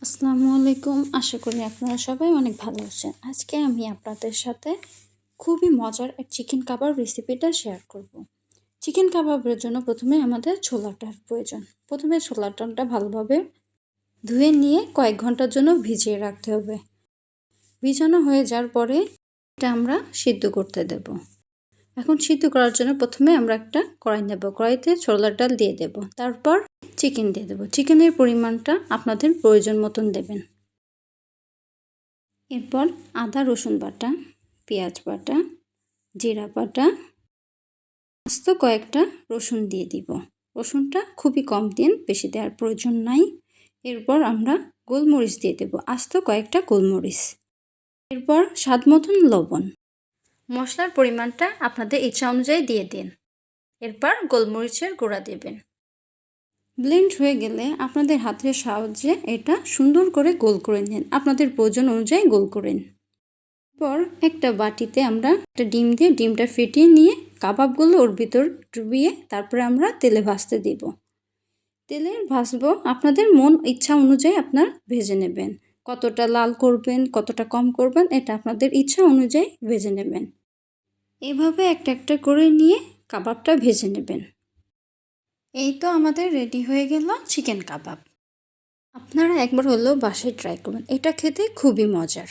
আসসালামু আলাইকুম। আশা করি আপনারা সবাই অনেক ভালো আছেন। আজকে আমি আপনাদের সাথে খুবই মজার এক চিকেন কাবাব রেসিপিটা শেয়ার করব। চিকেন কাবাবের জন্য প্রথমে আমাদের ছোলাটার প্রয়োজন। প্রথমে ছোলাটা ভালোভাবে ধুয়ে নিয়ে কয়েক ঘন্টার জন্য ভিজিয়ে রাখতে হবে। ভিজানো হয়ে যাওয়ার পরে এটা আমরা সিদ্ধ করতে দেব। এখন সিদ্ধ করার জন্য প্রথমে আমরা একটা কড়াই নেব। কড়াইতে ছোলার ডাল দিয়ে দেব। তারপর চিকেন দিয়ে দেব। চিকেনের পরিমাণটা আপনাদের প্রয়োজন মতন দেবেন। এরপর আদা রসুন বাটা, পেঁয়াজ বাটা, জিরা বাটা, আস্ত কয়েকটা রসুন দিয়ে দিব। রসুনটা খুবই কম দিন, বেশি দেওয়ার প্রয়োজন নাই। এরপর আমরা গোলমরিচ দিয়ে দেব, আস্ত কয়েকটা গোলমরিচ। এরপর স্বাদ মতন লবণ। মশলার পরিমাণটা আপনাদের ইচ্ছা অনুযায়ী দিয়ে দিন। এরপর গোলমরিচের গুঁড়া দেবেন। ব্লেন্ড হয়ে গেলে আপনাদের হাতের সাহায্যে এটা সুন্দর করে গোল করে নিন। আপনাদের প্রয়োজন অনুযায়ী গোল করেন। পর একটা বাটিতে আমরা একটা ডিম দিয়ে ডিমটা ফেটিয়ে নিয়ে কাবাবগুলো ওর ভিতর ডুবিয়ে তারপরে আমরা তেলে ভাজতে দিব। তেলে ভাজবো আপনাদের মন ইচ্ছা অনুযায়ী আপনার ভেজে নেবেন। কতটা লাল করবেন, কতটা কম করবেন, এটা আপনাদের ইচ্ছা অনুযায়ী ভেজে নেবেন। এভাবে একটা একটা করে নিয়ে কাবাবটা ভেজে নেবেন। এই তো আমাদের রেডি হয়ে গেল চিকেন কাবাব। আপনারা একবার হলেও বাসায় ট্রাই করবেন, এটা খেতে খুবই মজার।